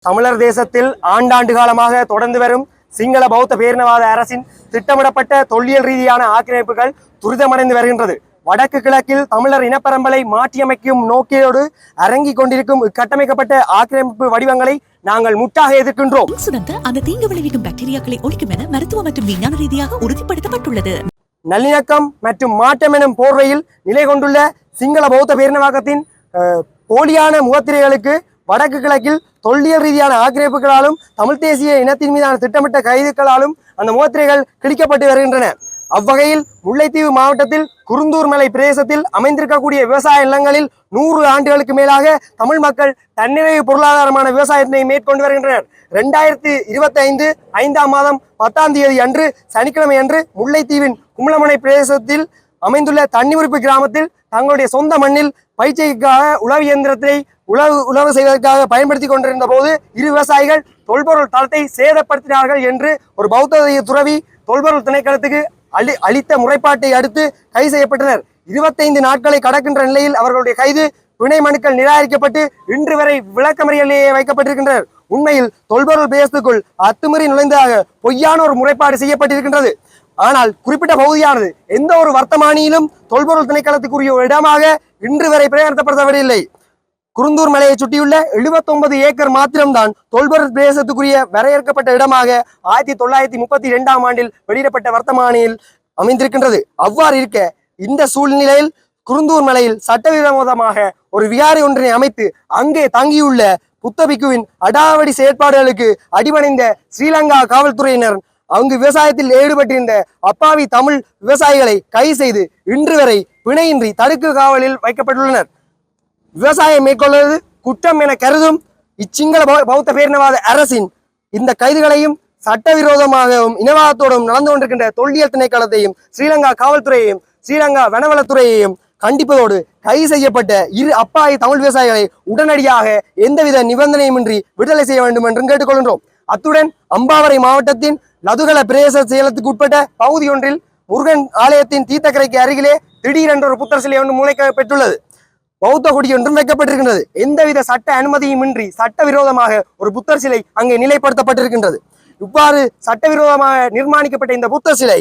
தமிழர் தேசத்தில் ஆண்டாண்டு காலமாக தொடர்ந்து வரும் சிங்கள பௌத்த பேரினவாத அரசின் திட்டமிடப்பட்ட தொல்லியல் ரீதியான ஆக்கிரமிப்புகள் துரிதமடைந்து வருகின்றது. வடக்கு கிழக்கில் தமிழர் இனப்பரம்பலை மாற்றியமைக்கும் நோக்கியோடு அரங்கிக் கொண்டிருக்கும் இக்கட்டமைக்கப்பட்ட ஆக்கிரமிப்பு வடிவங்களை நாங்கள் முற்றாக எதிர்க்கின்றோம். அந்த தீங்கு விளைவிக்கும் பாக்டீரியாக்களை ஒழிக்கும் என மருத்துவ மற்றும் விஞ்ஞான ரீதியாக உறுதிப்படுத்தப்பட்டுள்ளது. நல்லிணக்கம் மற்றும் மாற்றம் எனும் போர்வையில் நிலை கொண்டுள்ள சிங்கள பௌத்த பேரினவாதத்தின் போலியான முகத்திரைகளுக்கு வடக்கு கிழக்கில் தொல்லியல் ரீதியான ஆக்கிரமிப்புகளாலும் தமிழ் தேசிய இனத்தின் மீதான திட்டமிட்ட கைதுகளாலும் அந்த முகத்திரைகள் கிழிக்கப்பட்டு வருகின்றன. அவ்வகையில் முல்லைத்தீவு மாவட்டத்தில் குருந்தூர் மலை பிரதேசத்தில் அமைந்திருக்கக்கூடிய விவசாய நிலங்களில் 100 ஆண்டுகளுக்கு மேலாக தமிழ் மக்கள் தன்னிறைவு பொருளாதாரமான விவசாயத்தினை மேற்கொண்டு வருகின்றனர். 2025 5ஆம் மாதம் 10ஆம் தேதி அன்று சனிக்கிழமை அன்று முல்லைத்தீவின் கும்பலமுனை பிரதேசத்தில் அமைந்துள்ள தண்ணிமுறிப்பு கிராமத்தில் தங்களுடைய சொந்த மண்ணில் பயிற்சிக்காக உழவு இயந்திரத்தை உழவு செய்வதற்காக பயன்படுத்தி கொண்டிருந்த போது இரு விவசாயிகள் தொல்பொருள் தளத்தை சேதப்படுத்தினார்கள் என்று ஒரு பௌத்த துறவி தொல்பொருள் திணைக்களத்துக்கு அளித்த முறைப்பாட்டை அடுத்து கைது செய்யப்பட்டனர். 25 நாட்களை கடக்கின்ற நிலையில் அவர்களுடைய கைது பிணை மனுக்கள் நிராகரிக்கப்பட்டு இன்று வரை விளக்கமறியலிலேயே வைக்கப்பட்டிருக்கின்றனர். உண்மையில் தொல்பொருள் பிரதேசத்துக்குள் அத்துமீறி நுழைந்ததாக பொய்யான ஒரு முறைப்பாடு செய்யப்பட்டிருக்கின்றது. ஆனால் குறிப்பிட்ட பகுதியானது எந்த ஒரு வர்த்தமானியிலும் தொல்பொருள் திணைக்களத்துக்குரிய ஒரு இடமாக இன்று வரை பிரயாணப்படுத்தப்படவில்லை. குருந்தூர் மலையை சுற்றியுள்ள 79 ஏக்கர் மாத்திரம்தான் தொல்பொருள் பிரதேசத்துக்குரிய வரையறுக்கப்பட்ட இடமாக 1932ஆம் ஆண்டில் வெளியிடப்பட்ட வர்த்தமானியில் அமைந்திருக்கின்றது. அவ்வாறு இருக்க இந்த சூழ்நிலையில் குருந்தூர் மலையில் சட்டவிரோதமாக ஒரு விகாரை ஒன்றினை அமைத்து அங்கே தங்கியுள்ள புத்த பிக்குவின் அடாவடி செயற்பாடுகளுக்கு அடிபணிந்த ஸ்ரீலங்கா காவல்துறையினர் அங்கு விவசாயத்தில் ஈடுபட்டிருந்த அப்பாவி தமிழ் விவசாயிகளை கைது செய்து இன்று வரை பிணையின்றி தடுக்கு காவலில் வைக்கப்பட்டுள்ளனர். விவசாயம் மேற்கொள்வது குற்றம் என கருதும் இச்சிங்கள பௌத்த பேரினவாத அரசின் இந்த கைதுகளையும் சட்டவிரோதமாகவும் இனவாதத்தோடும் நடந்து கொண்டிருக்கின்ற தொல்லியல் திணைக்களத்தையும் ஸ்ரீலங்கா காவல்துறையையும் ஸ்ரீலங்கா வனவளத்துறையையும் கண்டிப்பதோடு கைது செய்யப்பட்ட இரு அப்பாவி தமிழ் விவசாயிகளை உடனடியாக எந்தவித நிபந்தனையுமின்றி விடுதலை செய்ய வேண்டும் என்றும் கேட்டுக்கொள்கின்றோம். அத்துடன் அம்பாவரை மாவட்டத்தின் லதுகல பிரதேச செயலத்துக்கு உட்பட்ட பகுதி ஒன்றில் முருகன் ஆலயத்தின் தீர்த்தக்கரைக்கு அருகிலே திடீரென்ற ஒரு புத்தர் சிலை ஒன்று முளைக்கப்பட்டுள்ளது. பௌத்த கொடி ஒன்றும் வைக்கப்பட்டிருக்கின்றது. எந்தவித சட்ட அனுமதியுமின்றி சட்டவிரோதமாக ஒரு புத்தர் சிலை அங்கே நிலைப்படுத்தப்பட்டிருக்கின்றது. இவ்வாறு சட்டவிரோதமாக நிர்மாணிக்கப்பட்ட இந்த புத்தர் சிலை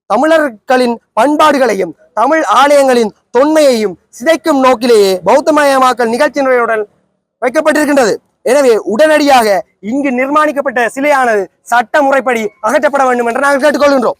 தமிழர்களின் பண்பாடுகளையும் தமிழ் ஆலயங்களின் தொன்மையையும் சிதைக்கும் நோக்கிலேயே பௌத்தமயமாக்கல் நிகழ்ச்சி முறையுடன் வைக்கப்பட்டிருக்கின்றது. எனவே உடனடியாக இங்கு நிர்மாணிக்கப்பட்ட சிலையானது சட்ட முறைப்படி அகற்றப்பட வேண்டும் என்று நாங்கள் கேட்டுக்கொள்கின்றோம்.